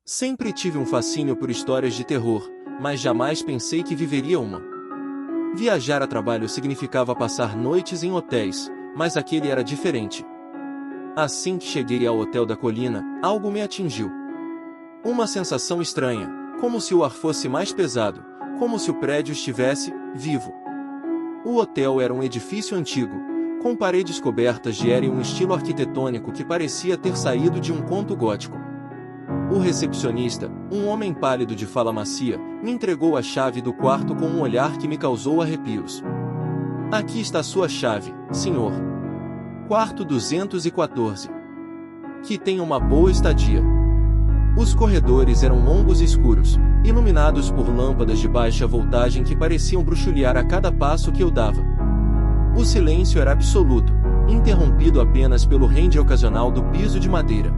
Sempre tive um fascínio por histórias de terror, mas jamais pensei que viveria uma. Viajar a trabalho significava passar noites em hotéis, mas aquele era diferente. Assim que cheguei ao hotel da colina, algo me atingiu. Uma sensação estranha, como se o ar fosse mais pesado, como se o prédio estivesse vivo. O hotel era um edifício antigo, com paredes cobertas de era e um estilo arquitetônico que parecia ter saído de um conto gótico. O recepcionista, um homem pálido de fala macia, me entregou a chave do quarto com um olhar que me causou arrepios. Aqui está sua chave, senhor. Quarto 214. Que tenha uma boa estadia. Os corredores eram longos e escuros, iluminados por lâmpadas de baixa voltagem que pareciam bruxulear a cada passo que eu dava. O silêncio era absoluto, interrompido apenas pelo rende ocasional do piso de madeira.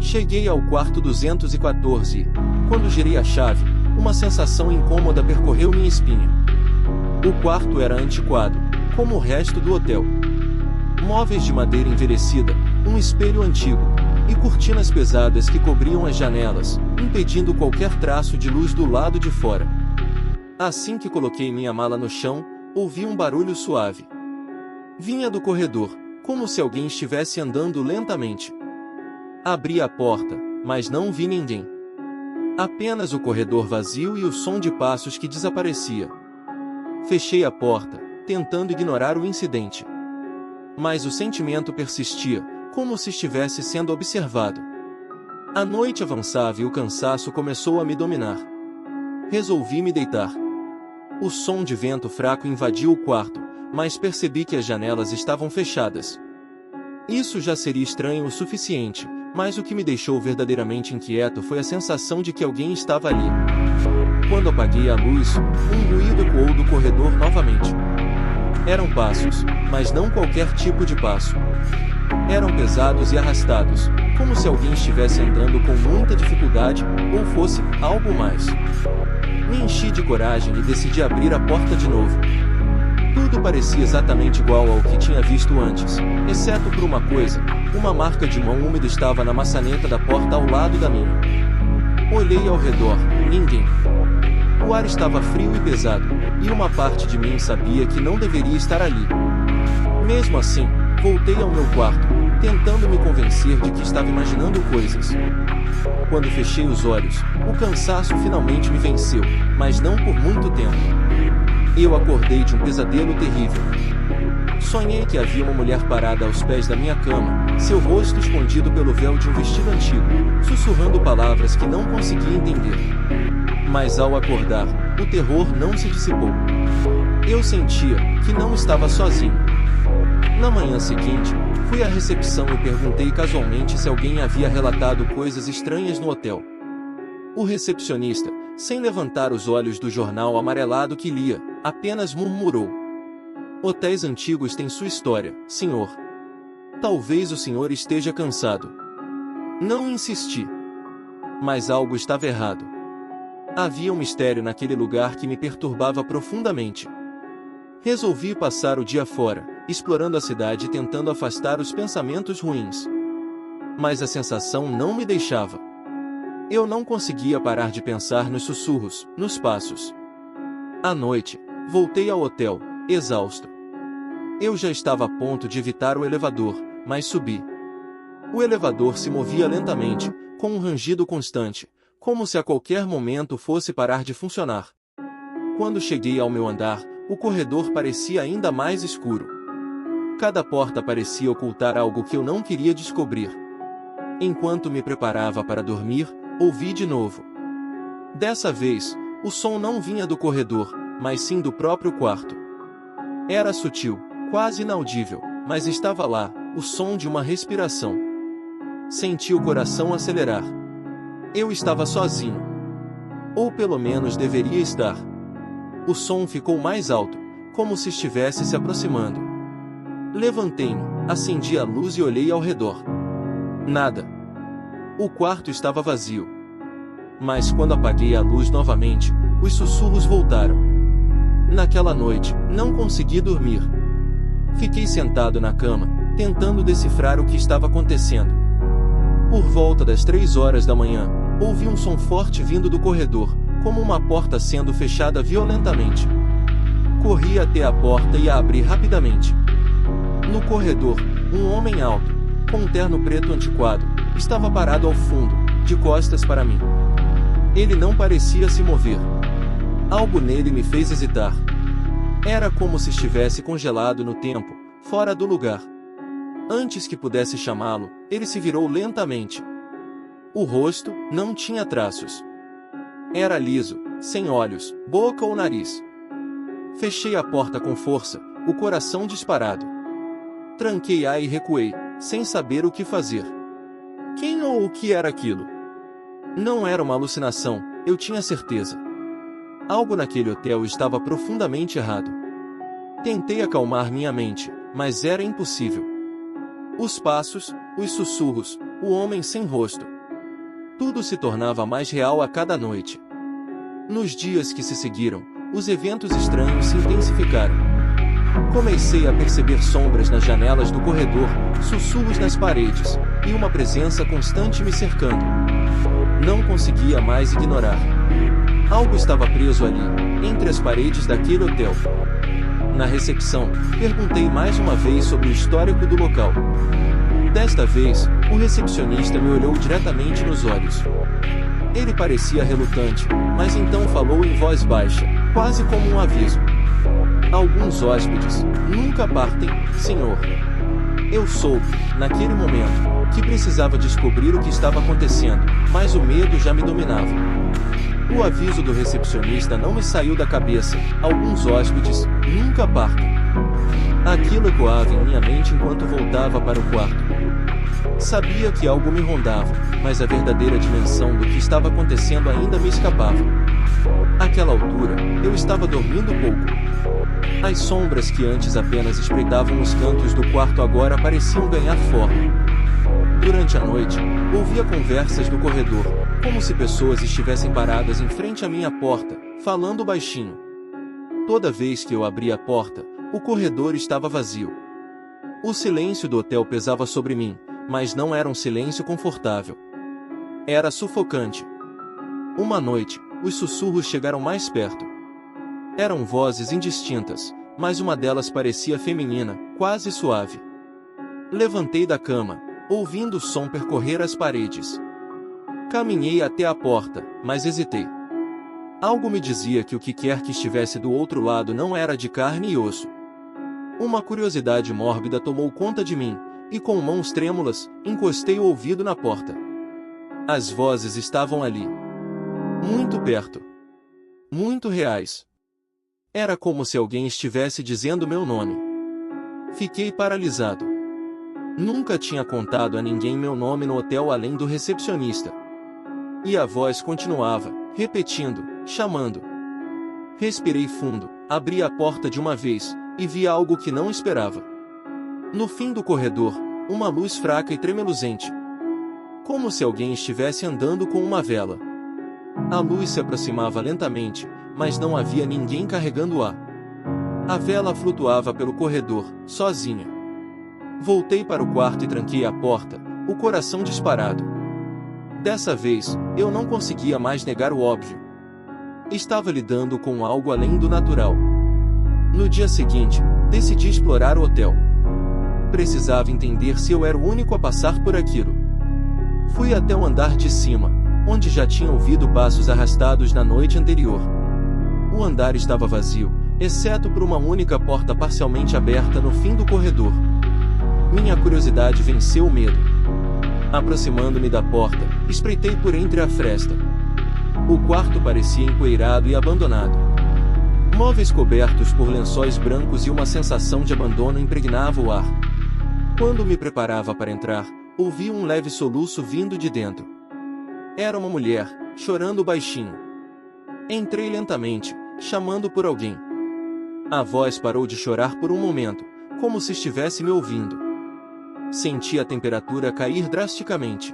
Cheguei ao quarto 214 e, quando girei a chave, uma sensação incômoda percorreu minha espinha. O quarto era antiquado, como o resto do hotel. Móveis de madeira envelhecida, um espelho antigo, e cortinas pesadas que cobriam as janelas, impedindo qualquer traço de luz do lado de fora. Assim que coloquei minha mala no chão, ouvi um barulho suave. Vinha do corredor, como se alguém estivesse andando lentamente. Abri a porta, mas não vi ninguém. Apenas o corredor vazio e o som de passos que desaparecia. Fechei a porta, tentando ignorar o incidente. Mas o sentimento persistia, como se estivesse sendo observado. A noite avançava e o cansaço começou a me dominar. Resolvi me deitar. O som de vento fraco invadiu o quarto, mas percebi que as janelas estavam fechadas. Isso já seria estranho o suficiente, mas o que me deixou verdadeiramente inquieto foi a sensação de que alguém estava ali. Quando apaguei a luz, um ruído ecoou do corredor novamente. Eram passos, mas não qualquer tipo de passo. Eram pesados e arrastados, como se alguém estivesse andando com muita dificuldade, ou fosse algo mais. Me enchi de coragem e decidi abrir a porta de novo. Tudo parecia exatamente igual ao que tinha visto antes, exceto por uma coisa: uma marca de mão úmida estava na maçaneta da porta ao lado da minha. Olhei ao redor, ninguém. O ar estava frio e pesado, e uma parte de mim sabia que não deveria estar ali. Mesmo assim, voltei ao meu quarto, tentando me convencer de que estava imaginando coisas. Quando fechei os olhos, o cansaço finalmente me venceu, mas não por muito tempo. Eu acordei de um pesadelo terrível. Sonhei que havia uma mulher parada aos pés da minha cama, seu rosto escondido pelo véu de um vestido antigo, sussurrando palavras que não conseguia entender. Mas ao acordar, o terror não se dissipou. Eu sentia que não estava sozinho. Na manhã seguinte, fui à recepção e perguntei casualmente se alguém havia relatado coisas estranhas no hotel. O recepcionista, sem levantar os olhos do jornal amarelado que lia, apenas murmurou: "Hotéis antigos têm sua história, senhor. Talvez o senhor esteja cansado." Não insisti. Mas algo estava errado. Havia um mistério naquele lugar que me perturbava profundamente. Resolvi passar o dia fora, explorando a cidade e tentando afastar os pensamentos ruins. Mas a sensação não me deixava. Eu não conseguia parar de pensar nos sussurros, nos passos. À noite, voltei ao hotel, exausto. Eu já estava a ponto de evitar o elevador, mas subi. O elevador se movia lentamente, com um rangido constante, como se a qualquer momento fosse parar de funcionar. Quando cheguei ao meu andar, o corredor parecia ainda mais escuro. Cada porta parecia ocultar algo que eu não queria descobrir. Enquanto me preparava para dormir, ouvi de novo. Dessa vez, o som não vinha do corredor, mas sim do próprio quarto. Era sutil, quase inaudível, mas estava lá, o som de uma respiração. Senti o coração acelerar. Eu estava sozinho. Ou pelo menos deveria estar. O som ficou mais alto, como se estivesse se aproximando. Levantei-me, acendi a luz e olhei ao redor. Nada. O quarto estava vazio. Mas quando apaguei a luz novamente, os sussurros voltaram. Naquela noite, não consegui dormir. Fiquei sentado na cama, tentando decifrar o que estava acontecendo. Por volta das 3 horas da manhã, Ouvi um som forte vindo do corredor, como uma porta sendo fechada violentamente. Corri até a porta e a abri rapidamente. No corredor, um homem alto, com um terno preto antiquado, estava parado ao fundo, de costas para mim. Ele não parecia se mover. Algo nele me fez hesitar. Era como se estivesse congelado no tempo, fora do lugar. Antes que pudesse chamá-lo, ele se virou lentamente. O rosto não tinha traços. Era liso, sem olhos, boca ou nariz. Fechei a porta com força, o coração disparado. Tranquei-a e recuei, sem saber o que fazer. Quem ou o que era aquilo? Não era uma alucinação, eu tinha certeza. Algo naquele hotel estava profundamente errado. Tentei acalmar minha mente, mas era impossível. Os passos, os sussurros, o homem sem rosto. Tudo se tornava mais real a cada noite. Nos dias que se seguiram, os eventos estranhos se intensificaram. Comecei a perceber sombras nas janelas do corredor, sussurros nas paredes, e uma presença constante me cercando. Não conseguia mais ignorar. Algo estava preso ali, entre as paredes daquele hotel. Na recepção, perguntei mais uma vez sobre o histórico do local. Desta vez, o recepcionista me olhou diretamente nos olhos. Ele parecia relutante, mas então falou em voz baixa, quase como um aviso. Alguns hóspedes nunca partem, senhor. Eu soube, naquele momento, que precisava descobrir o que estava acontecendo, mas o medo já me dominava. O aviso do recepcionista não me saiu da cabeça. Alguns hóspedes nunca partem. Aquilo ecoava em minha mente enquanto voltava para o quarto. Sabia que algo me rondava, mas a verdadeira dimensão do que estava acontecendo ainda me escapava. Àquela altura, eu estava dormindo pouco. As sombras que antes apenas espreitavam os cantos do quarto agora pareciam ganhar forma. Durante a noite, ouvia conversas no corredor, como se pessoas estivessem paradas em frente à minha porta, falando baixinho. Toda vez que eu abria a porta, o corredor estava vazio. O silêncio do hotel pesava sobre mim, mas não era um silêncio confortável. Era sufocante. Uma noite, os sussurros chegaram mais perto. Eram vozes indistintas, mas uma delas parecia feminina, quase suave. Levantei da cama, ouvindo o som percorrer as paredes. Caminhei até a porta, mas hesitei. Algo me dizia que o que quer que estivesse do outro lado não era de carne e osso. Uma curiosidade mórbida tomou conta de mim, e com mãos trêmulas, encostei o ouvido na porta. As vozes estavam ali. Muito perto. Muito reais. Era como se alguém estivesse dizendo meu nome. Fiquei paralisado. Nunca tinha contado a ninguém meu nome no hotel além do recepcionista. E a voz continuava, repetindo, chamando. Respirei fundo, abri a porta de uma vez, e vi algo que não esperava. No fim do corredor, uma luz fraca e tremeluzente. Como se alguém estivesse andando com uma vela. A luz se aproximava lentamente, mas não havia ninguém carregando-a. A vela flutuava pelo corredor, sozinha. Voltei para o quarto e tranquei a porta, o coração disparado. Dessa vez, eu não conseguia mais negar o óbvio. Estava lidando com algo além do natural. No dia seguinte, decidi explorar o hotel. Precisava entender se eu era o único a passar por aquilo. Fui até o andar de cima, onde já tinha ouvido passos arrastados na noite anterior. O andar estava vazio, exceto por uma única porta parcialmente aberta no fim do corredor. Minha curiosidade venceu o medo. Aproximando-me da porta, espreitei por entre a fresta. O quarto parecia empoeirado e abandonado. Móveis cobertos por lençóis brancos e uma sensação de abandono impregnava o ar. Quando me preparava para entrar, ouvi um leve soluço vindo de dentro. Era uma mulher, chorando baixinho. Entrei lentamente, chamando por alguém. A voz parou de chorar por um momento, como se estivesse me ouvindo. Senti a temperatura cair drasticamente.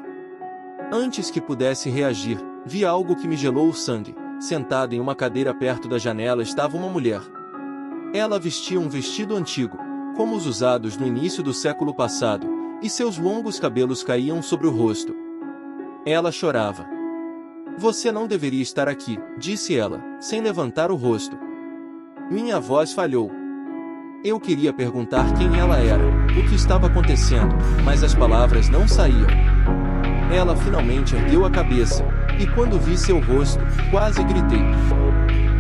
Antes que pudesse reagir, vi algo que me gelou o sangue. Sentada em uma cadeira perto da janela estava uma mulher. Ela vestia um vestido antigo, como os usados no início do século passado, e seus longos cabelos caíam sobre o rosto. Ela chorava. Você não deveria estar aqui, disse ela, sem levantar o rosto. Minha voz falhou. Eu queria perguntar quem ela era, o que estava acontecendo, mas as palavras não saíam. Ela finalmente ergueu a cabeça, e quando vi seu rosto, quase gritei.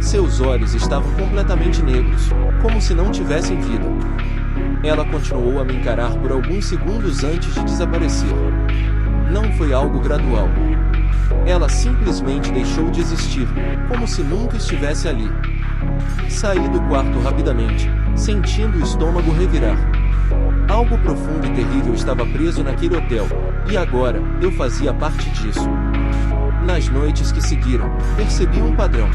Seus olhos estavam completamente negros, como se não tivessem vida. Ela continuou a me encarar por alguns segundos antes de desaparecer. Não foi algo gradual. Ela simplesmente deixou de existir, como se nunca estivesse ali. Saí do quarto rapidamente, sentindo o estômago revirar. Algo profundo e terrível estava preso naquele hotel, e agora, eu fazia parte disso. Nas noites que seguiram, percebi um padrão.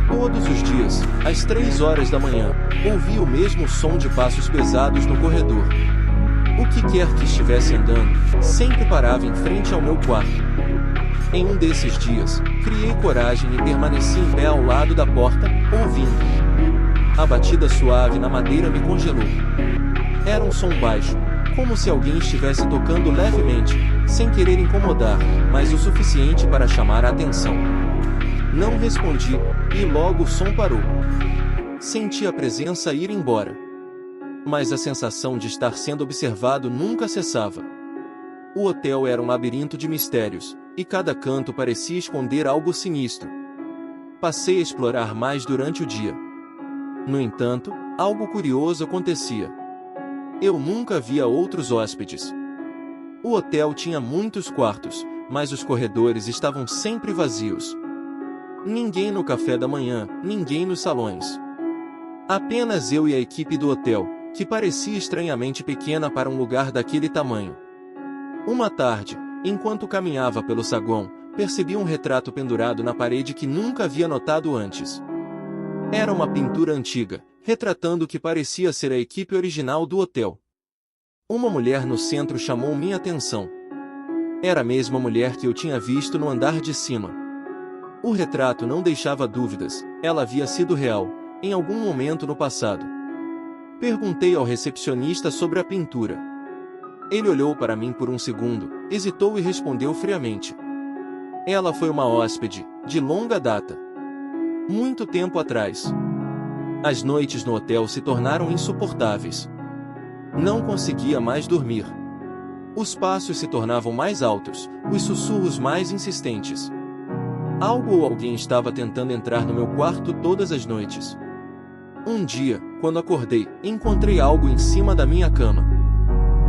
Todos os dias, às 3 horas da manhã, ouvia o mesmo som de passos pesados no corredor. O que quer que estivesse andando, sempre parava em frente ao meu quarto. Em um desses dias, criei coragem e permaneci em pé ao lado da porta, ouvindo. A batida suave na madeira me congelou. Era um som baixo, como se alguém estivesse tocando levemente, sem querer incomodar, mas o suficiente para chamar a atenção. Não respondi, e logo o som parou. Senti a presença ir embora. Mas a sensação de estar sendo observado nunca cessava. O hotel era um labirinto de mistérios, e cada canto parecia esconder algo sinistro. Passei a explorar mais durante o dia. No entanto, algo curioso acontecia. Eu nunca via outros hóspedes. O hotel tinha muitos quartos, mas os corredores estavam sempre vazios. Ninguém no café da manhã, ninguém nos salões. Apenas eu e a equipe do hotel, que parecia estranhamente pequena para um lugar daquele tamanho. Uma tarde, enquanto caminhava pelo saguão, percebi um retrato pendurado na parede que nunca havia notado antes. Era uma pintura antiga, retratando o que parecia ser a equipe original do hotel. Uma mulher no centro chamou minha atenção. Era a mesma mulher que eu tinha visto no andar de cima. O retrato não deixava dúvidas, ela havia sido real, em algum momento no passado. Perguntei ao recepcionista sobre a pintura. Ele olhou para mim por um segundo, hesitou e respondeu friamente. Ela foi uma hóspede, de longa data. Muito tempo atrás. As noites no hotel se tornaram insuportáveis. Não conseguia mais dormir. Os passos se tornavam mais altos, os sussurros mais insistentes. Algo ou alguém estava tentando entrar no meu quarto todas as noites. Um dia, quando acordei, encontrei algo em cima da minha cama.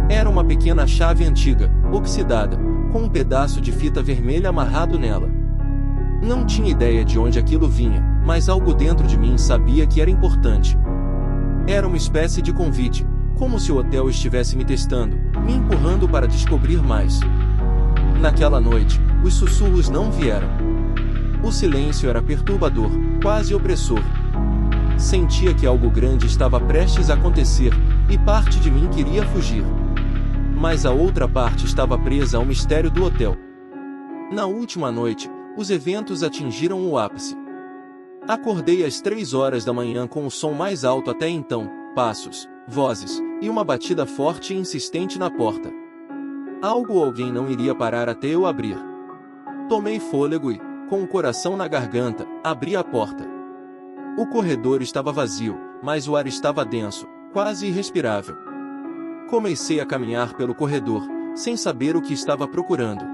Era uma pequena chave antiga, oxidada, com um pedaço de fita vermelha amarrado nela. Não tinha ideia de onde aquilo vinha, mas algo dentro de mim sabia que era importante. Era uma espécie de convite, como se o hotel estivesse me testando, me empurrando para descobrir mais. Naquela noite, os sussurros não vieram. O silêncio era perturbador, quase opressor. Sentia que algo grande estava prestes a acontecer, e parte de mim queria fugir. Mas a outra parte estava presa ao mistério do hotel. Na última noite, os eventos atingiram o ápice. Acordei às 3 horas da manhã com o som mais alto até então, passos, vozes, e uma batida forte e insistente na porta. Algo ou alguém não iria parar até eu abrir. Tomei fôlego e, com o coração na garganta, abri a porta. O corredor estava vazio, mas o ar estava denso, quase irrespirável. Comecei a caminhar pelo corredor, sem saber o que estava procurando.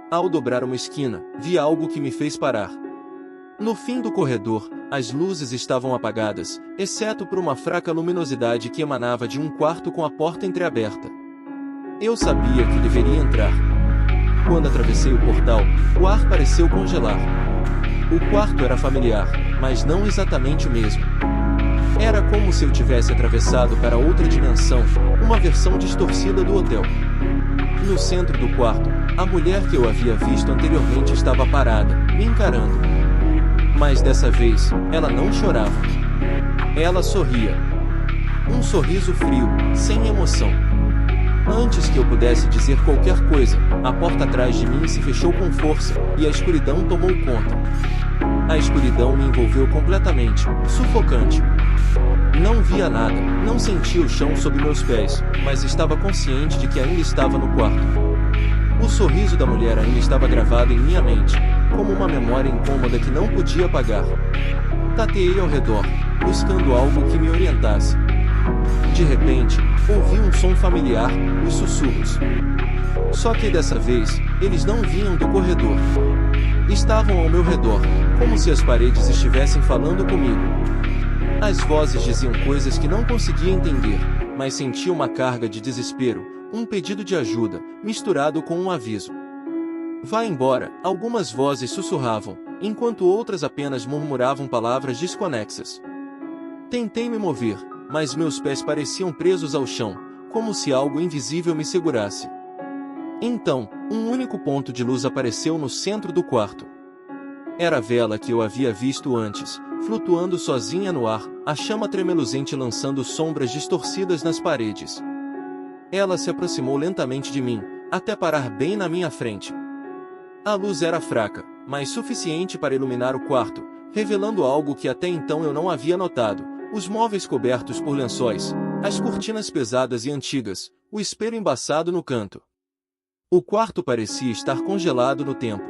Ao dobrar uma esquina, vi algo que me fez parar. No fim do corredor, as luzes estavam apagadas, exceto por uma fraca luminosidade que emanava de um quarto com a porta entreaberta. Eu sabia que deveria entrar. Quando atravessei o portal, o ar pareceu congelar. O quarto era familiar, mas não exatamente o mesmo. Era como se eu tivesse atravessado para outra dimensão, uma versão distorcida do hotel. No centro do quarto, a mulher que eu havia visto anteriormente estava parada, me encarando. Mas dessa vez, ela não chorava. Ela sorria. Um sorriso frio, sem emoção. Antes que eu pudesse dizer qualquer coisa, a porta atrás de mim se fechou com força, e a escuridão tomou conta. A escuridão me envolveu completamente, sufocante. Não via nada, não sentia o chão sob meus pés, mas estava consciente de que ainda estava no quarto. O sorriso da mulher ainda estava gravado em minha mente. como uma memória incômoda que não podia apagar. Tateei ao redor, buscando algo que me orientasse. De repente, ouvi um som familiar, os sussurros. Só que dessa vez, eles não vinham do corredor. Estavam ao meu redor, como se as paredes estivessem falando comigo. As vozes diziam coisas que não conseguia entender, mas sentia uma carga de desespero, um pedido de ajuda, misturado com um aviso. Vá embora, algumas vozes sussurravam, enquanto outras apenas murmuravam palavras desconexas. Tentei me mover, mas meus pés pareciam presos ao chão, como se algo invisível me segurasse. Então, um único ponto de luz apareceu no centro do quarto. Era a vela que eu havia visto antes, flutuando sozinha no ar, a chama tremeluzente lançando sombras distorcidas nas paredes. Ela se aproximou lentamente de mim, até parar bem na minha frente. A luz era fraca, mas suficiente para iluminar o quarto, revelando algo que até então eu não havia notado: os móveis cobertos por lençóis, as cortinas pesadas e antigas, o espelho embaçado no canto. O quarto parecia estar congelado no tempo.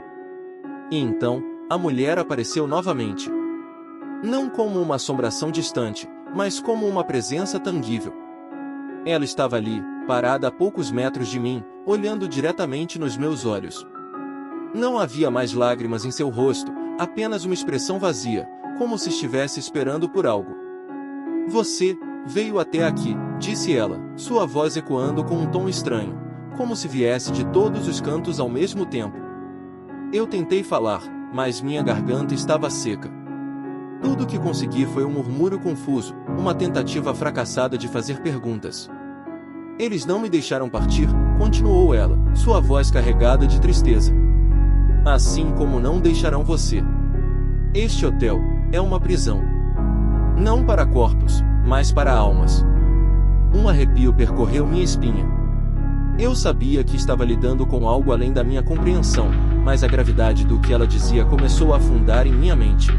E então, a mulher apareceu novamente. Não como uma assombração distante, mas como uma presença tangível. Ela estava ali, parada a poucos metros de mim, olhando diretamente nos meus olhos. Não havia mais lágrimas em seu rosto, apenas uma expressão vazia, como se estivesse esperando por algo. Você veio até aqui, disse ela, sua voz ecoando com um tom estranho, como se viesse de todos os cantos ao mesmo tempo. Eu tentei falar, mas minha garganta estava seca. Tudo o que consegui foi um murmúrio confuso, uma tentativa fracassada de fazer perguntas. Eles não me deixaram partir, continuou ela, sua voz carregada de tristeza. Assim como não deixarão você. Este hotel é uma prisão. Não para corpos, mas para almas. Um arrepio percorreu minha espinha. Eu sabia que estava lidando com algo além da minha compreensão, mas a gravidade do que ela dizia começou a afundar em minha mente.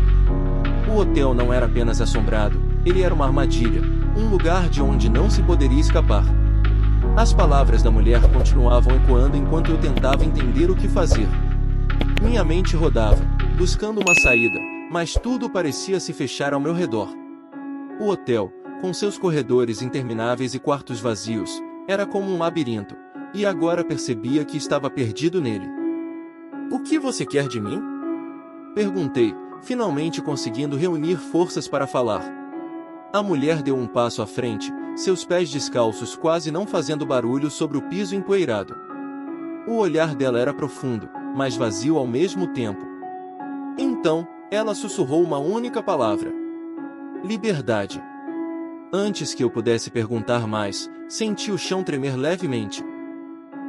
O hotel não era apenas assombrado, ele era uma armadilha, um lugar de onde não se poderia escapar. As palavras da mulher continuavam ecoando enquanto eu tentava entender o que fazer. Minha mente rodava, buscando uma saída, mas tudo parecia se fechar ao meu redor. O hotel, com seus corredores intermináveis e quartos vazios, era como um labirinto, e agora percebia que estava perdido nele. O que você quer de mim? Perguntei, finalmente conseguindo reunir forças para falar. A mulher deu um passo à frente, seus pés descalços quase não fazendo barulho sobre o piso empoeirado. O olhar dela era profundo, mas vazio ao mesmo tempo. Então, ela sussurrou uma única palavra: liberdade. Antes que eu pudesse perguntar mais, senti o chão tremer levemente.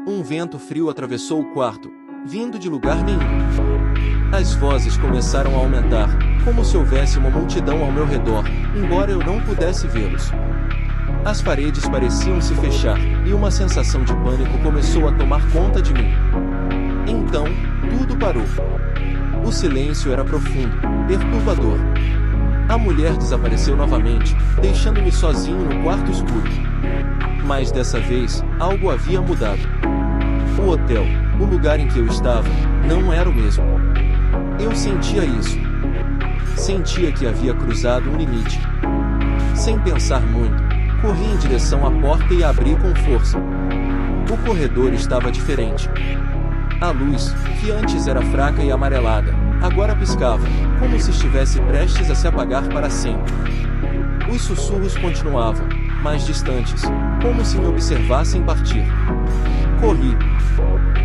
Um vento frio atravessou o quarto, vindo de lugar nenhum. As vozes começaram a aumentar, como se houvesse uma multidão ao meu redor, embora eu não pudesse vê-los. As paredes pareciam se fechar, e uma sensação de pânico começou a tomar conta de mim. Então, tudo parou. O silêncio era profundo, perturbador. A mulher desapareceu novamente, deixando-me sozinho no quarto escuro. Mas dessa vez, algo havia mudado. O hotel, o lugar em que eu estava, não era o mesmo. Eu sentia isso. Sentia que havia cruzado um limite. Sem pensar muito, corri em direção à porta e a abri com força. O corredor estava diferente. A luz, que antes era fraca e amarelada, agora piscava, como se estivesse prestes a se apagar para sempre. Os sussurros continuavam, mais distantes, como se me observassem partir.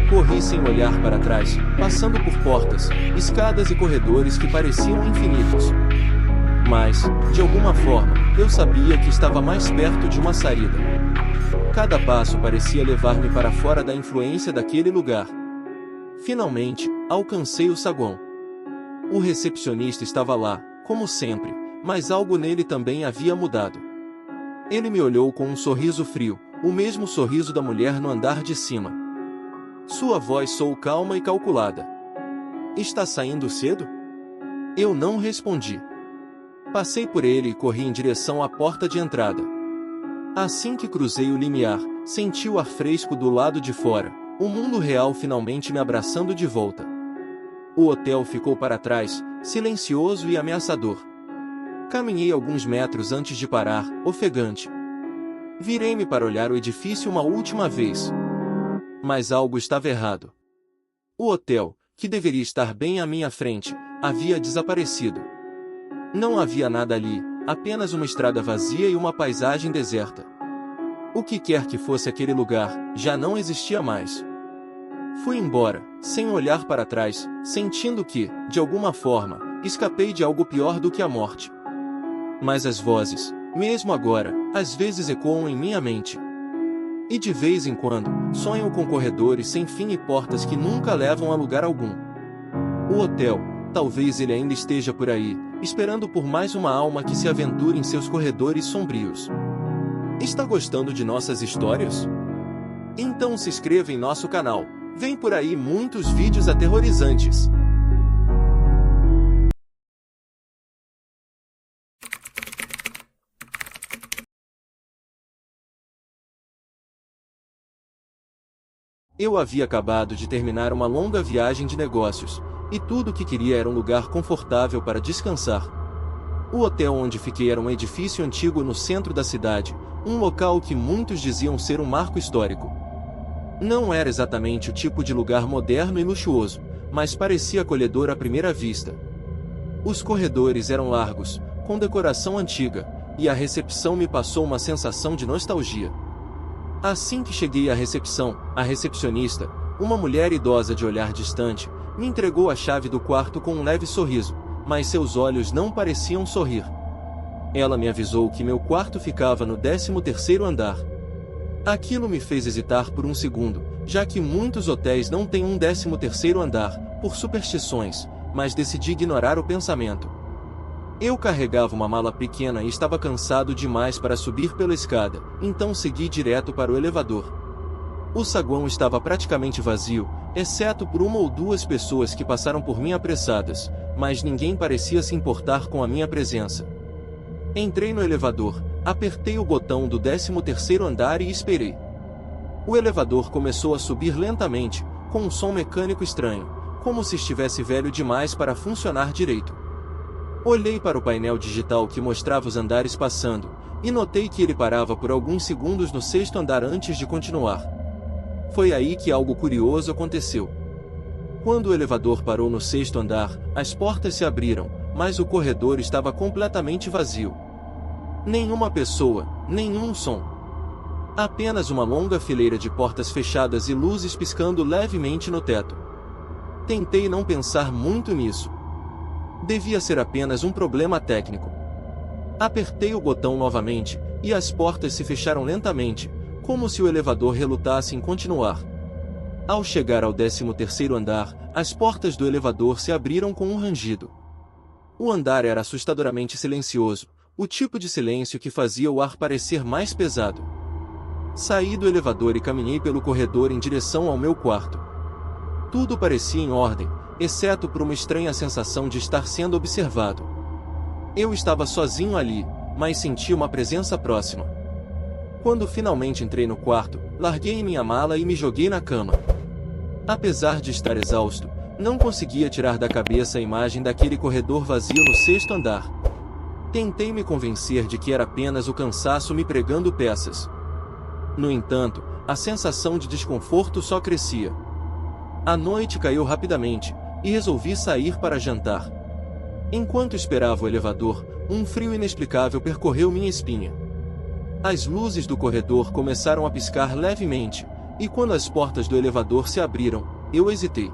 Corri sem olhar para trás, passando por portas, escadas e corredores que pareciam infinitos. Mas, de alguma forma, eu sabia que estava mais perto de uma saída. Cada passo parecia levar-me para fora da influência daquele lugar. Finalmente, alcancei o saguão. O recepcionista estava lá, como sempre, mas algo nele também havia mudado. Ele me olhou com um sorriso frio, o mesmo sorriso da mulher no andar de cima. Sua voz soou calma e calculada. Está saindo cedo? Eu não respondi. Passei por ele e corri em direção à porta de entrada. Assim que cruzei o limiar, senti o ar fresco do lado de fora, o mundo real finalmente me abraçando de volta. O hotel ficou para trás, silencioso e ameaçador. Caminhei alguns metros antes de parar, ofegante. Virei-me para olhar o edifício uma última vez. Mas algo estava errado. O hotel, que deveria estar bem à minha frente, havia desaparecido. Não havia nada ali, apenas uma estrada vazia e uma paisagem deserta. O que quer que fosse aquele lugar, já não existia mais. Fui embora, sem olhar para trás, sentindo que, de alguma forma, escapei de algo pior do que a morte. Mas as vozes, mesmo agora, às vezes ecoam em minha mente. E de vez em quando, sonho com corredores sem fim e portas que nunca levam a lugar algum. O hotel, talvez ele ainda esteja por aí, esperando por mais uma alma que se aventure em seus corredores sombrios. Está gostando de nossas histórias? Então se inscreva em nosso canal, vem por aí muitos vídeos aterrorizantes. Eu havia acabado de terminar uma longa viagem de negócios, e tudo o que queria era um lugar confortável para descansar. O hotel onde fiquei era um edifício antigo no centro da cidade, um local que muitos diziam ser um marco histórico. Não era exatamente o tipo de lugar moderno e luxuoso, mas parecia acolhedor à primeira vista. Os corredores eram largos, com decoração antiga, e a recepção me passou uma sensação de nostalgia. Assim que cheguei à recepção, a recepcionista, uma mulher idosa de olhar distante, me entregou a chave do quarto com um leve sorriso, mas seus olhos não pareciam sorrir. Ela me avisou que meu quarto ficava no 13º andar. Aquilo me fez hesitar por um segundo, já que muitos hotéis não têm um 13º andar, por superstições, mas decidi ignorar o pensamento. Eu carregava uma mala pequena e estava cansado demais para subir pela escada, então segui direto para o elevador. O saguão estava praticamente vazio, exceto por uma ou duas pessoas que passaram por mim apressadas, mas ninguém parecia se importar com a minha presença. Entrei no elevador, apertei o botão do 13º andar e esperei. O elevador começou a subir lentamente, com um som mecânico estranho, como se estivesse velho demais para funcionar direito. Olhei para o painel digital que mostrava os andares passando, e notei que ele parava por alguns segundos no 6º andar antes de continuar. Foi aí que algo curioso aconteceu. Quando o elevador parou no 6º andar, as portas se abriram, mas o corredor estava completamente vazio. Nenhuma pessoa, nenhum som. Apenas uma longa fileira de portas fechadas e luzes piscando levemente no teto. Tentei não pensar muito nisso. Devia ser apenas um problema técnico. Apertei o botão novamente, e as portas se fecharam lentamente, como se o elevador relutasse em continuar. Ao chegar ao 13º andar, as portas do elevador se abriram com um rangido. O andar era assustadoramente silencioso, o tipo de silêncio que fazia o ar parecer mais pesado. Saí do elevador e caminhei pelo corredor em direção ao meu quarto. Tudo parecia em ordem, exceto por uma estranha sensação de estar sendo observado. Eu estava sozinho ali, mas senti uma presença próxima. Quando finalmente entrei no quarto, larguei minha mala e me joguei na cama. Apesar de estar exausto, não conseguia tirar da cabeça a imagem daquele corredor vazio no 6º andar. Tentei me convencer de que era apenas o cansaço me pregando peças. No entanto, a sensação de desconforto só crescia. A noite caiu rapidamente, e resolvi sair para jantar. Enquanto esperava o elevador, um frio inexplicável percorreu minha espinha. As luzes do corredor começaram a piscar levemente, e quando as portas do elevador se abriram, eu hesitei.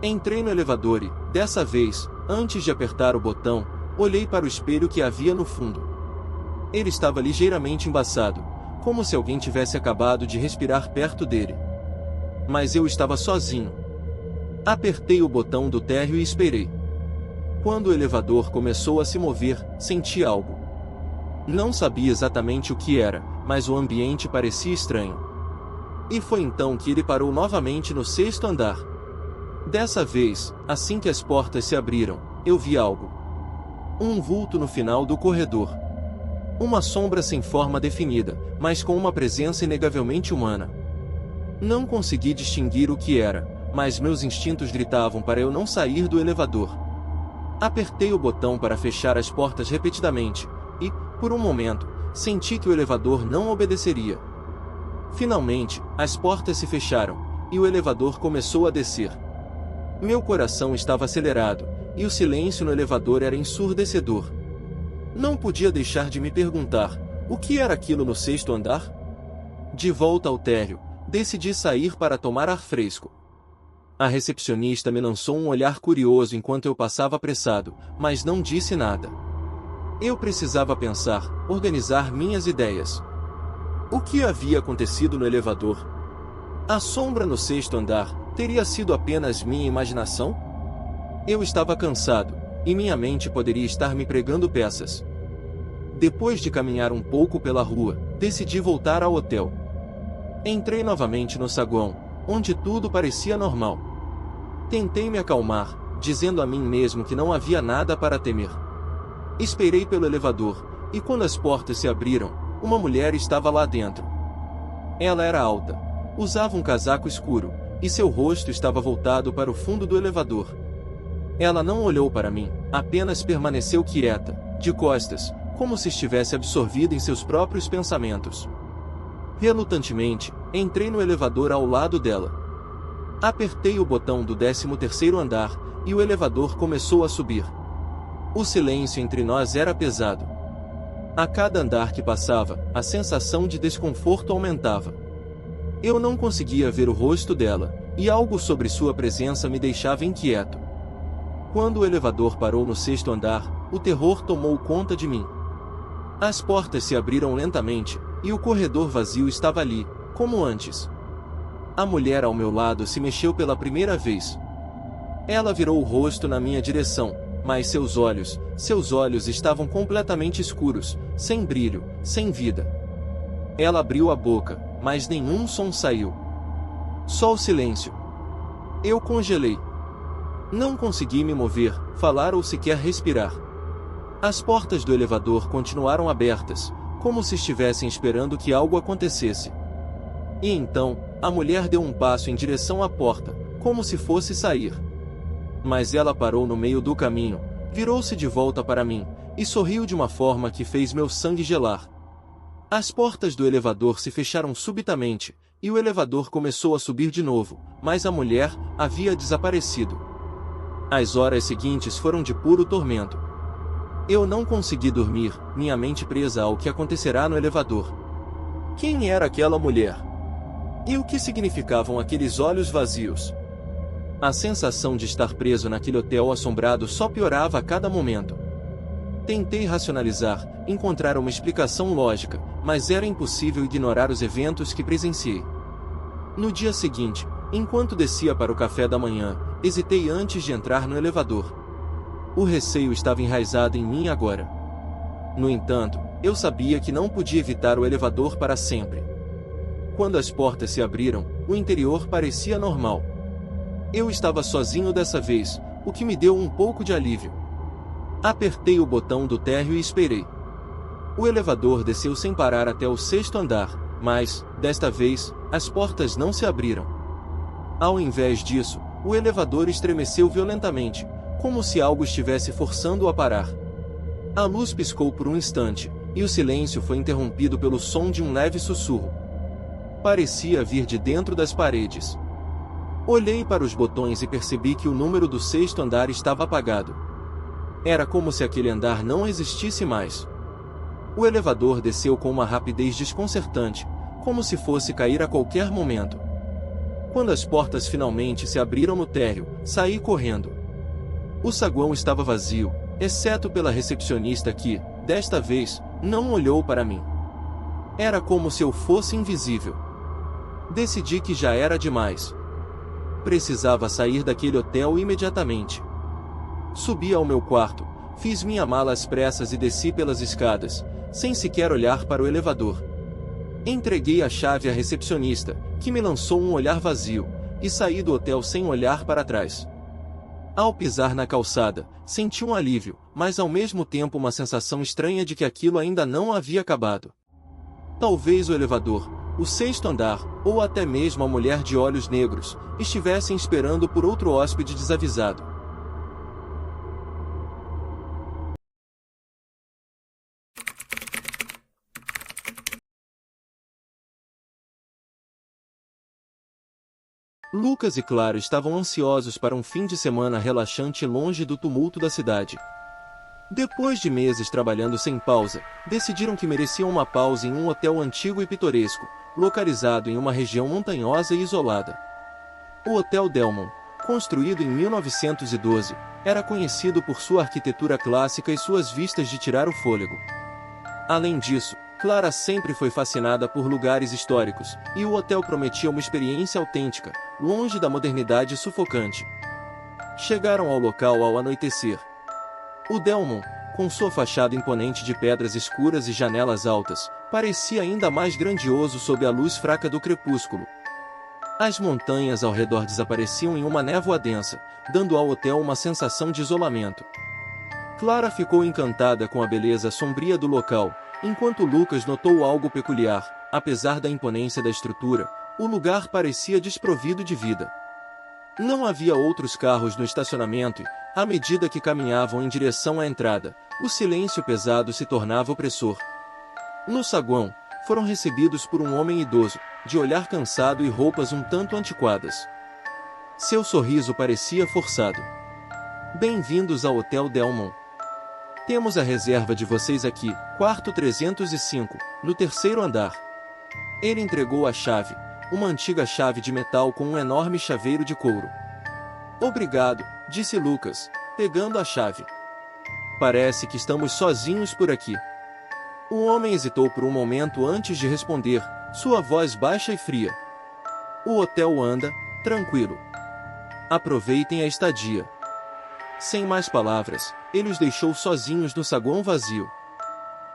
Entrei no elevador e, dessa vez, antes de apertar o botão, olhei para o espelho que havia no fundo. Ele estava ligeiramente embaçado, como se alguém tivesse acabado de respirar perto dele. Mas eu estava sozinho. Apertei o botão do térreo e esperei. Quando o elevador começou a se mover, senti algo. Não sabia exatamente o que era, mas o ambiente parecia estranho. E foi então que ele parou novamente no 6º andar. Dessa vez, assim que as portas se abriram, eu vi algo. Um vulto no final do corredor. Uma sombra sem forma definida, mas com uma presença inegavelmente humana. Não consegui distinguir o que era, mas meus instintos gritavam para eu não sair do elevador. Apertei o botão para fechar as portas repetidamente, e, por um momento, senti que o elevador não obedeceria. Finalmente, as portas se fecharam, e o elevador começou a descer. Meu coração estava acelerado, e o silêncio no elevador era ensurdecedor. Não podia deixar de me perguntar, o que era aquilo no 6º andar? De volta ao térreo, decidi sair para tomar ar fresco. A recepcionista me lançou um olhar curioso enquanto eu passava apressado, mas não disse nada. Eu precisava pensar, organizar minhas ideias. O que havia acontecido no elevador? A sombra no 6º andar teria sido apenas minha imaginação? Eu estava cansado, e minha mente poderia estar me pregando peças. Depois de caminhar um pouco pela rua, decidi voltar ao hotel. Entrei novamente no saguão, onde tudo parecia normal. Tentei me acalmar, dizendo a mim mesmo que não havia nada para temer. Esperei pelo elevador, e quando as portas se abriram, uma mulher estava lá dentro. Ela era alta, usava um casaco escuro, e seu rosto estava voltado para o fundo do elevador. Ela não olhou para mim, apenas permaneceu quieta, de costas, como se estivesse absorvida em seus próprios pensamentos. Relutantemente, entrei no elevador ao lado dela. Apertei o botão do 13º andar, e o elevador começou a subir. O silêncio entre nós era pesado. A cada andar que passava, a sensação de desconforto aumentava. Eu não conseguia ver o rosto dela, e algo sobre sua presença me deixava inquieto. Quando o elevador parou no 6º andar, o terror tomou conta de mim. As portas se abriram lentamente, e o corredor vazio estava ali, como antes. A mulher ao meu lado se mexeu pela primeira vez. Ela virou o rosto na minha direção, mas seus olhos estavam completamente escuros, sem brilho, sem vida. Ela abriu a boca, mas nenhum som saiu. Só o silêncio. Eu congelei. Não consegui me mover, falar ou sequer respirar. As portas do elevador continuaram abertas, como se estivessem esperando que algo acontecesse. E então, a mulher deu um passo em direção à porta, como se fosse sair. Mas ela parou no meio do caminho, virou-se de volta para mim, e sorriu de uma forma que fez meu sangue gelar. As portas do elevador se fecharam subitamente, e o elevador começou a subir de novo, mas a mulher havia desaparecido. As horas seguintes foram de puro tormento. Eu não consegui dormir, minha mente presa ao que acontecerá no elevador. Quem era aquela mulher? E o que significavam aqueles olhos vazios? A sensação de estar preso naquele hotel assombrado só piorava a cada momento. Tentei racionalizar, encontrar uma explicação lógica, mas era impossível ignorar os eventos que presenciei. No dia seguinte, enquanto descia para o café da manhã, hesitei antes de entrar no elevador. O receio estava enraizado em mim agora. No entanto, eu sabia que não podia evitar o elevador para sempre. Quando as portas se abriram, o interior parecia normal. Eu estava sozinho dessa vez, o que me deu um pouco de alívio. Apertei o botão do térreo e esperei. O elevador desceu sem parar até o 6º andar, mas, desta vez, as portas não se abriram. Ao invés disso, o elevador estremeceu violentamente, como se algo estivesse forçando-o a parar. A luz piscou por um instante, e o silêncio foi interrompido pelo som de um leve sussurro. Parecia vir de dentro das paredes. Olhei para os botões e percebi que o número do 6º andar estava apagado. Era como se aquele andar não existisse mais. O elevador desceu com uma rapidez desconcertante, como se fosse cair a qualquer momento. Quando as portas finalmente se abriram no térreo, saí correndo. O saguão estava vazio, exceto pela recepcionista que, desta vez, não olhou para mim. Era como se eu fosse invisível. Decidi que já era demais. Precisava sair daquele hotel imediatamente. Subi ao meu quarto, fiz minha mala às pressas e desci pelas escadas, sem sequer olhar para o elevador. Entreguei a chave à recepcionista, que me lançou um olhar vazio, e saí do hotel sem olhar para trás. Ao pisar na calçada, senti um alívio, mas ao mesmo tempo uma sensação estranha de que aquilo ainda não havia acabado. Talvez o elevador, o sexto andar, ou até mesmo a mulher de olhos negros, estivessem esperando por outro hóspede desavisado. Lucas e Clara estavam ansiosos para um fim de semana relaxante longe do tumulto da cidade. Depois de meses trabalhando sem pausa, decidiram que mereciam uma pausa em um hotel antigo e pitoresco, localizado em uma região montanhosa e isolada. O Hotel Delmont, construído em 1912, era conhecido por sua arquitetura clássica e suas vistas de tirar o fôlego. Além disso, Clara sempre foi fascinada por lugares históricos, e o hotel prometia uma experiência autêntica, longe da modernidade sufocante. Chegaram ao local ao anoitecer. O Delmont, com sua fachada imponente de pedras escuras e janelas altas, parecia ainda mais grandioso sob a luz fraca do crepúsculo. As montanhas ao redor desapareciam em uma névoa densa, dando ao hotel uma sensação de isolamento. Clara ficou encantada com a beleza sombria do local, enquanto Lucas notou algo peculiar. Apesar da imponência da estrutura, o lugar parecia desprovido de vida. Não havia outros carros no estacionamento e, à medida que caminhavam em direção à entrada, o silêncio pesado se tornava opressor. No saguão, foram recebidos por um homem idoso, de olhar cansado e roupas um tanto antiquadas. Seu sorriso parecia forçado. Bem-vindos ao Hotel Delmont. Temos a reserva de vocês aqui, quarto 305, no terceiro andar. Ele entregou a chave, uma antiga chave de metal com um enorme chaveiro de couro. Obrigado, disse Lucas, pegando a chave. Parece que estamos sozinhos por aqui. O homem hesitou por um momento antes de responder, sua voz baixa e fria. O hotel anda, tranquilo. Aproveitem a estadia. Sem mais palavras, ele os deixou sozinhos no saguão vazio.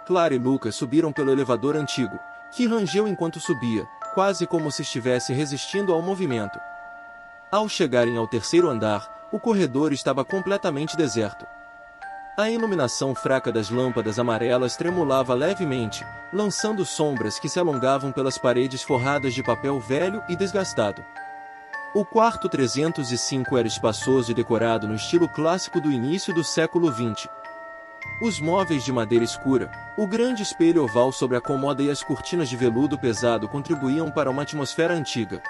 Clara e Lucas subiram pelo elevador antigo, que rangeu enquanto subia, quase como se estivesse resistindo ao movimento. Ao chegarem ao terceiro andar, o corredor estava completamente deserto. A iluminação fraca das lâmpadas amarelas tremulava levemente, lançando sombras que se alongavam pelas paredes forradas de papel velho e desgastado. O quarto 305 era espaçoso e decorado no estilo clássico do início do século XX. Os móveis de madeira escura, o grande espelho oval sobre a cômoda e as cortinas de veludo pesado contribuíam para uma atmosfera antiga.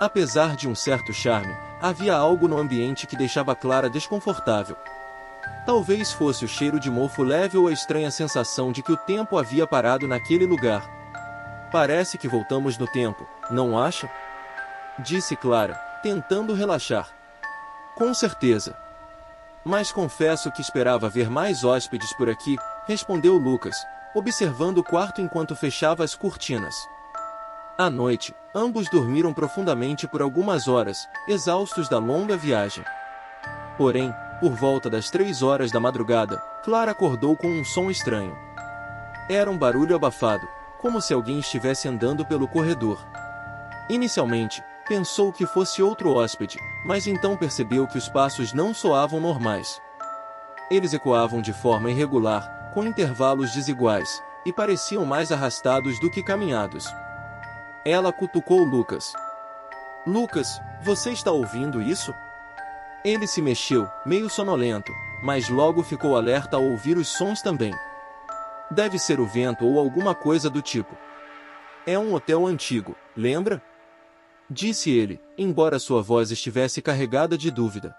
Apesar de um certo charme, havia algo no ambiente que deixava Clara desconfortável. Talvez fosse o cheiro de mofo leve ou a estranha sensação de que o tempo havia parado naquele lugar. Parece que voltamos no tempo, não acha? Disse Clara, tentando relaxar. Com certeza. Mas confesso que esperava ver mais hóspedes por aqui, respondeu Lucas, observando o quarto enquanto fechava as cortinas. À noite, ambos dormiram profundamente por algumas horas, exaustos da longa viagem. Porém, por volta das 3 horas da madrugada, Clara acordou com um som estranho. Era um barulho abafado, como se alguém estivesse andando pelo corredor. Inicialmente, pensou que fosse outro hóspede, mas então percebeu que os passos não soavam normais. Eles ecoavam de forma irregular, com intervalos desiguais, e pareciam mais arrastados do que caminhados. Ela cutucou Lucas. Lucas, você está ouvindo isso? Ele se mexeu, meio sonolento, mas logo ficou alerta ao ouvir os sons também. Deve ser o vento ou alguma coisa do tipo. É um hotel antigo, lembra? Disse ele, embora sua voz estivesse carregada de dúvida.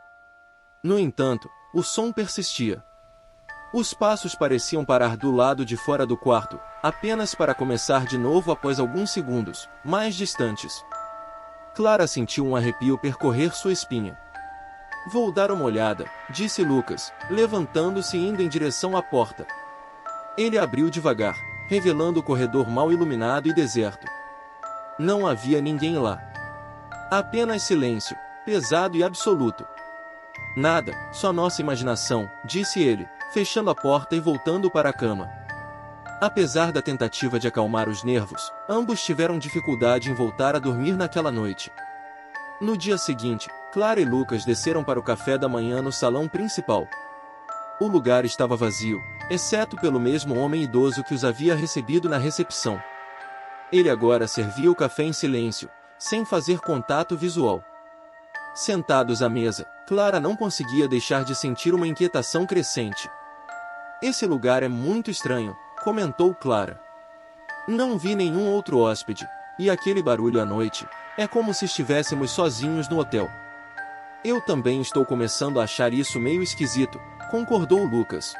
No entanto, o som persistia. Os passos pareciam parar do lado de fora do quarto, apenas para começar de novo após alguns segundos, mais distantes. Clara sentiu um arrepio percorrer sua espinha. Vou dar uma olhada, disse Lucas, levantando-se e indo em direção à porta. Ele abriu devagar, revelando o corredor mal iluminado e deserto. Não havia ninguém lá. Apenas silêncio, pesado e absoluto. Nada, só nossa imaginação, disse ele, fechando a porta e voltando para a cama. Apesar da tentativa de acalmar os nervos, ambos tiveram dificuldade em voltar a dormir naquela noite. No dia seguinte, Clara e Lucas desceram para o café da manhã no salão principal. O lugar estava vazio, exceto pelo mesmo homem idoso que os havia recebido na recepção. Ele agora servia o café em silêncio, sem fazer contato visual. Sentados à mesa, Clara não conseguia deixar de sentir uma inquietação crescente. Esse lugar é muito estranho, comentou Clara. Não vi nenhum outro hóspede, e aquele barulho à noite, é como se estivéssemos sozinhos no hotel. Eu também estou começando a achar isso meio esquisito, concordou Lucas.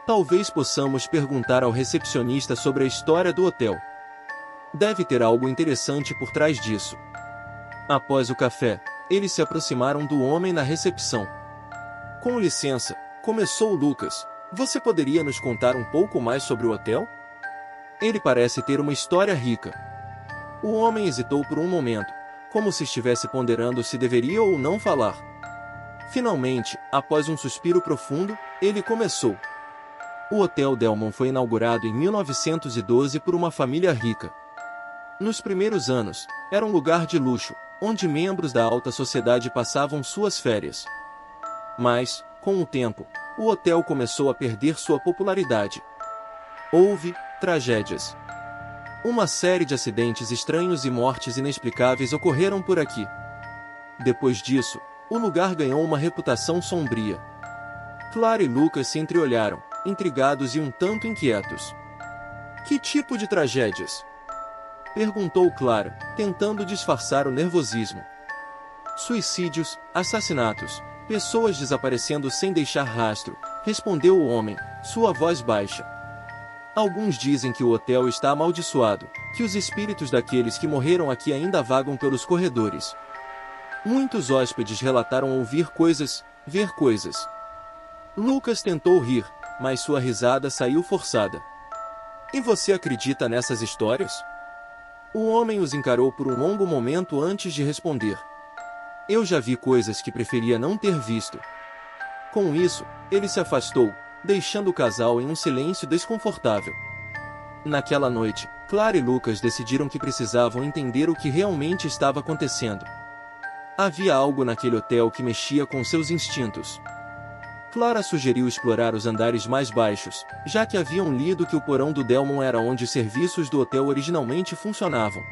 Talvez possamos perguntar ao recepcionista sobre a história do hotel. Deve ter algo interessante por trás disso. Após o café, eles se aproximaram do homem na recepção. Com licença, começou Lucas. Você poderia nos contar um pouco mais sobre o hotel? Ele parece ter uma história rica. O homem hesitou por um momento, como se estivesse ponderando se deveria ou não falar. Finalmente, após um suspiro profundo, ele começou. O Hotel Delmont foi inaugurado em 1912 por uma família rica. Nos primeiros anos, era um lugar de luxo, onde membros da alta sociedade passavam suas férias. Mas, com o tempo, o hotel começou a perder sua popularidade. Houve tragédias. Uma série de acidentes estranhos e mortes inexplicáveis ocorreram por aqui. Depois disso, o lugar ganhou uma reputação sombria. Clara e Lucas se entreolharam, intrigados e um tanto inquietos. Que tipo de tragédias? Perguntou Clara, tentando disfarçar o nervosismo. Suicídios, assassinatos, pessoas desaparecendo sem deixar rastro, respondeu o homem, sua voz baixa. Alguns dizem que o hotel está amaldiçoado, que os espíritos daqueles que morreram aqui ainda vagam pelos corredores. Muitos hóspedes relataram ouvir coisas, ver coisas. Lucas tentou rir, mas sua risada saiu forçada. E você acredita nessas histórias? O homem os encarou por um longo momento antes de responder. Eu já vi coisas que preferia não ter visto. Com isso, ele se afastou, deixando o casal em um silêncio desconfortável. Naquela noite, Clara e Lucas decidiram que precisavam entender o que realmente estava acontecendo. Havia algo naquele hotel que mexia com seus instintos. Clara sugeriu explorar os andares mais baixos, já que haviam lido que o porão do Delmont era onde os serviços do hotel originalmente funcionavam.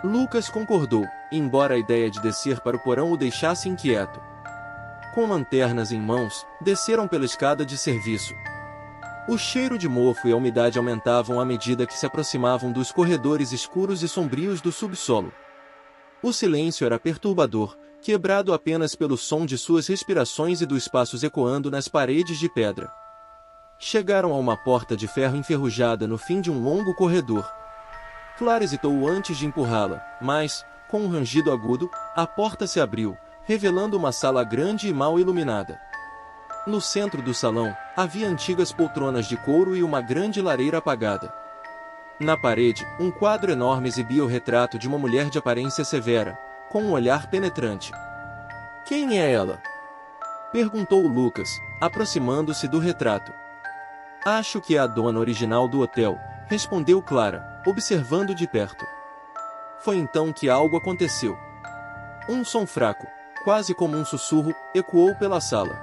Lucas concordou, embora a ideia de descer para o porão o deixasse inquieto. Com lanternas em mãos, desceram pela escada de serviço. O cheiro de mofo e a umidade aumentavam à medida que se aproximavam dos corredores escuros e sombrios do subsolo. O silêncio era perturbador, quebrado apenas pelo som de suas respirações e dos passos ecoando nas paredes de pedra. Chegaram a uma porta de ferro enferrujada no fim de um longo corredor. Clara hesitou antes de empurrá-la, mas, com um rangido agudo, a porta se abriu, revelando uma sala grande e mal iluminada. No centro do salão, havia antigas poltronas de couro e uma grande lareira apagada. Na parede, um quadro enorme exibia o retrato de uma mulher de aparência severa, com um olhar penetrante. Quem é ela? Perguntou Lucas, aproximando-se do retrato. Acho que é a dona original do hotel, respondeu Clara, observando de perto. Foi então que algo aconteceu. Um som fraco, quase como um sussurro, ecoou pela sala.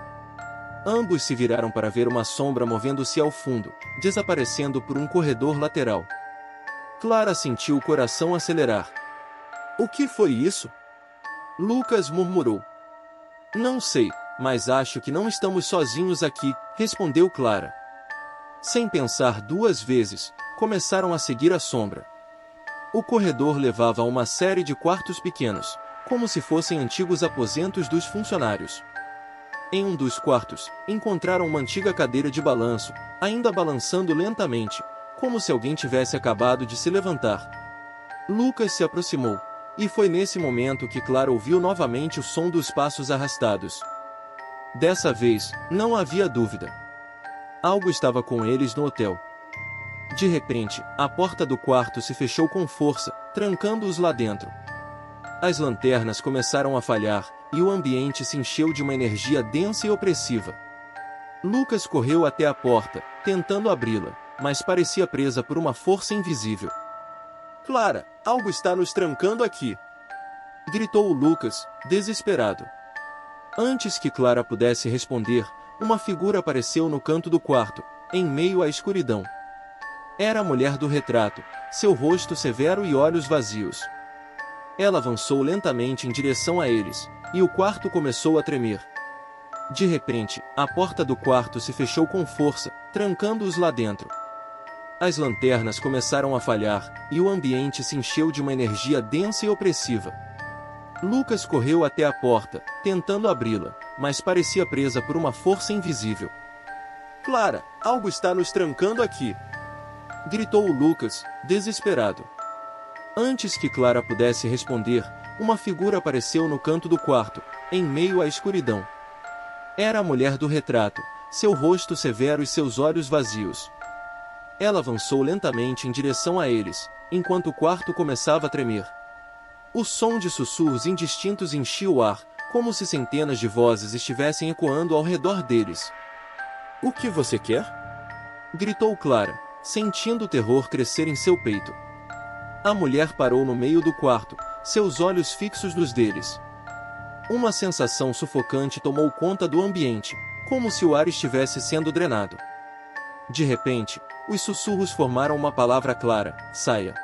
Ambos se viraram para ver uma sombra movendo-se ao fundo, desaparecendo por um corredor lateral. Clara sentiu o coração acelerar. O que foi isso? Lucas murmurou. Não sei, mas acho que não estamos sozinhos aqui, respondeu Clara. Sem pensar duas vezes, começaram a seguir a sombra. O corredor levava a uma série de quartos pequenos, como se fossem antigos aposentos dos funcionários. Em um dos quartos, encontraram uma antiga cadeira de balanço, ainda balançando lentamente, como se alguém tivesse acabado de se levantar. Lucas se aproximou, e foi nesse momento que Clara ouviu novamente o som dos passos arrastados. Dessa vez, não havia dúvida. Algo estava com eles no hotel. De repente, a porta do quarto se fechou com força, trancando-os lá dentro. As lanternas começaram a falhar, e o ambiente se encheu de uma energia densa e opressiva. Lucas correu até a porta, tentando abri-la, mas parecia presa por uma força invisível. Clara, algo está nos trancando aqui! Gritou Lucas, desesperado. Antes que Clara pudesse responder, uma figura apareceu no canto do quarto, em meio à escuridão. Era a mulher do retrato, seu rosto severo e olhos vazios. Ela avançou lentamente em direção a eles, e o quarto começou a tremer. De repente, a porta do quarto se fechou com força, trancando-os lá dentro. As lanternas começaram a falhar, e o ambiente se encheu de uma energia densa e opressiva. Lucas correu até a porta, tentando abri-la, mas parecia presa por uma força invisível. "Clara, algo está nos trancando aqui!" gritou Lucas, desesperado. Antes que Clara pudesse responder, uma figura apareceu no canto do quarto, em meio à escuridão. Era a mulher do retrato, seu rosto severo e seus olhos vazios. Ela avançou lentamente em direção a eles, enquanto o quarto começava a tremer. O som de sussurros indistintos enchia o ar, como se centenas de vozes estivessem ecoando ao redor deles. "O que você quer?" gritou Clara, sentindo o terror crescer em seu peito. A mulher parou no meio do quarto, seus olhos fixos nos deles. Uma sensação sufocante tomou conta do ambiente, como se o ar estivesse sendo drenado. De repente, os sussurros formaram uma palavra clara: "Saia."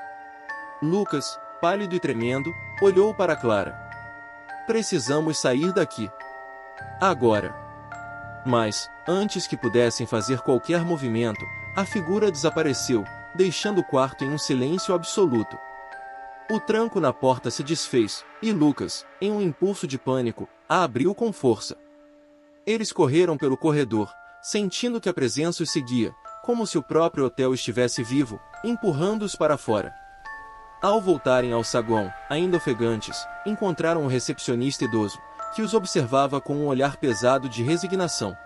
Lucas, pálido e tremendo, olhou para Clara. "Precisamos sair daqui. Agora." Mas, antes que pudessem fazer qualquer movimento, a figura desapareceu, deixando o quarto em um silêncio absoluto. O tranco na porta se desfez, e Lucas, em um impulso de pânico, a abriu com força. Eles correram pelo corredor, sentindo que a presença os seguia, como se o próprio hotel estivesse vivo, empurrando-os para fora. Ao voltarem ao saguão, ainda ofegantes, encontraram um recepcionista idoso, que os observava com um olhar pesado de resignação.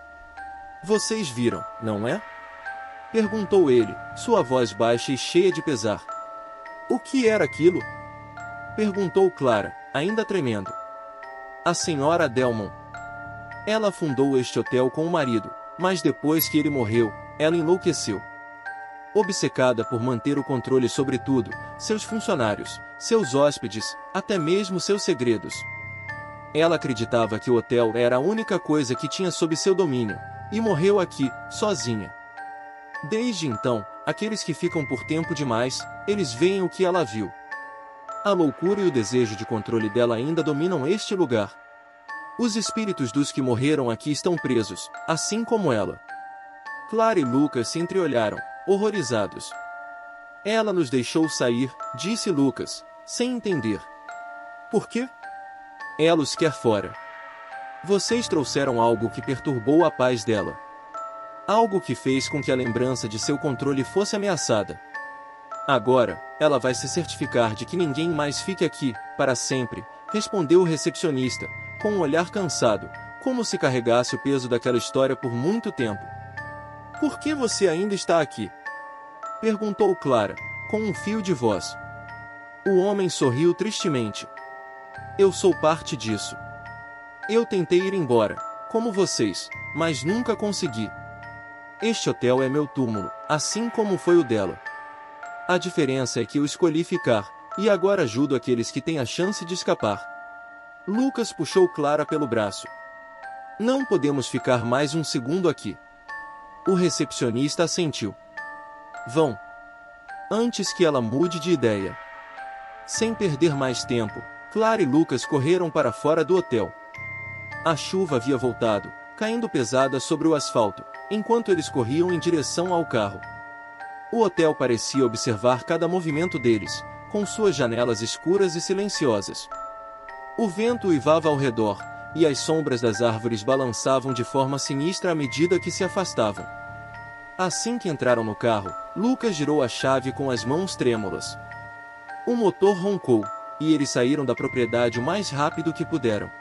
"Vocês viram, não é?" perguntou ele, sua voz baixa e cheia de pesar. "O que era aquilo?" perguntou Clara, ainda tremendo. "A senhora Delmon. Ela fundou este hotel com o marido, mas depois que ele morreu, ela enlouqueceu. Obcecada por manter o controle sobre tudo, seus funcionários, seus hóspedes, até mesmo seus segredos. Ela acreditava que o hotel era a única coisa que tinha sob seu domínio, e morreu aqui, sozinha. Desde então, aqueles que ficam por tempo demais, eles veem o que ela viu. A loucura e o desejo de controle dela ainda dominam este lugar. Os espíritos dos que morreram aqui estão presos, assim como ela." Clara e Lucas se entreolharam, horrorizados. "Ela nos deixou sair", disse Lucas, sem entender. "Por quê?" "Ela os quer fora. Vocês trouxeram algo que perturbou a paz dela. Algo que fez com que a lembrança de seu controle fosse ameaçada. Agora, ela vai se certificar de que ninguém mais fique aqui, para sempre", respondeu o recepcionista, com um olhar cansado, como se carregasse o peso daquela história por muito tempo. "Por que você ainda está aqui?" perguntou Clara, com um fio de voz. O homem sorriu tristemente. "Eu sou parte disso. Eu tentei ir embora, como vocês, mas nunca consegui. Este hotel é meu túmulo, assim como foi o dela. A diferença é que eu escolhi ficar, e agora ajudo aqueles que têm a chance de escapar." Lucas puxou Clara pelo braço. "Não podemos ficar mais um segundo aqui." O recepcionista assentiu. "Vão. Antes que ela mude de ideia." Sem perder mais tempo, Clara e Lucas correram para fora do hotel. A chuva havia voltado, caindo pesada sobre o asfalto, enquanto eles corriam em direção ao carro. O hotel parecia observar cada movimento deles, com suas janelas escuras e silenciosas. O vento uivava ao redor, e as sombras das árvores balançavam de forma sinistra à medida que se afastavam. Assim que entraram no carro, Lucas girou a chave com as mãos trêmulas. O motor roncou, e eles saíram da propriedade o mais rápido que puderam.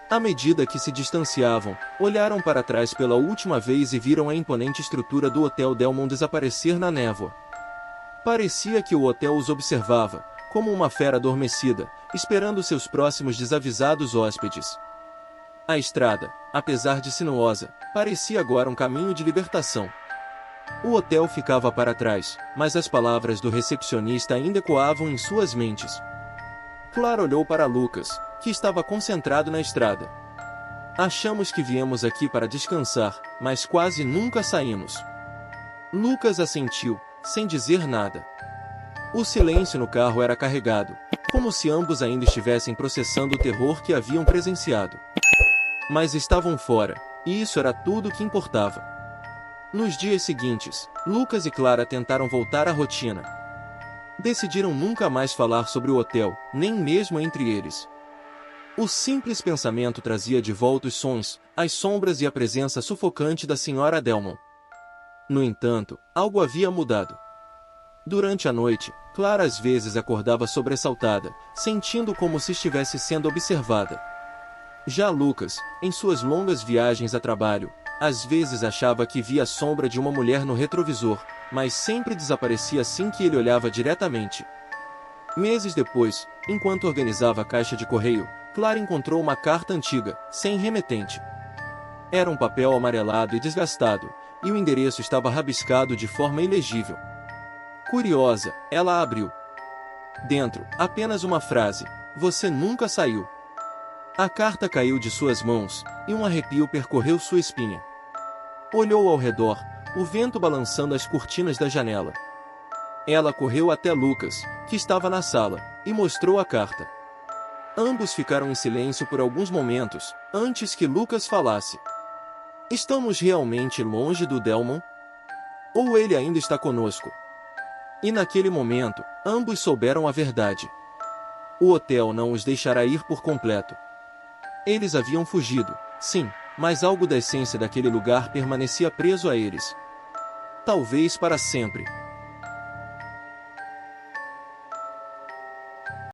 À medida que se distanciavam, olharam para trás pela última vez e viram a imponente estrutura do Hotel Delmon desaparecer na névoa. Parecia que o hotel os observava, como uma fera adormecida, esperando seus próximos desavisados hóspedes. A estrada, apesar de sinuosa, parecia agora um caminho de libertação. O hotel ficava para trás, mas as palavras do recepcionista ainda ecoavam em suas mentes. Clara olhou para Lucas, que estava concentrado na estrada. "Achamos que viemos aqui para descansar, mas quase nunca saímos." Lucas assentiu, sem dizer nada. O silêncio no carro era carregado, como se ambos ainda estivessem processando o terror que haviam presenciado. Mas estavam fora, e isso era tudo o que importava. Nos dias seguintes, Lucas e Clara tentaram voltar à rotina. Decidiram nunca mais falar sobre o hotel, nem mesmo entre eles. O simples pensamento trazia de volta os sons, as sombras e a presença sufocante da Sra. Delmon. No entanto, algo havia mudado. Durante a noite, Clara às vezes acordava sobressaltada, sentindo como se estivesse sendo observada. Já Lucas, em suas longas viagens a trabalho, às vezes achava que via a sombra de uma mulher no retrovisor, mas sempre desaparecia assim que ele olhava diretamente. Meses depois, enquanto organizava a caixa de correio, Clara encontrou uma carta antiga, sem remetente. Era um papel amarelado e desgastado, e o endereço estava rabiscado de forma ilegível. Curiosa, ela a abriu. Dentro, apenas uma frase: "Você nunca saiu." A carta caiu de suas mãos, e um arrepio percorreu sua espinha. Olhou ao redor, o vento balançando as cortinas da janela. Ela correu até Lucas, que estava na sala, e mostrou a carta. Ambos ficaram em silêncio por alguns momentos, antes que Lucas falasse. "Estamos realmente longe do Delmon? Ou ele ainda está conosco?" E naquele momento, ambos souberam a verdade. O hotel não os deixará ir por completo. Eles haviam fugido, sim, mas algo da essência daquele lugar permanecia preso a eles. Talvez para sempre.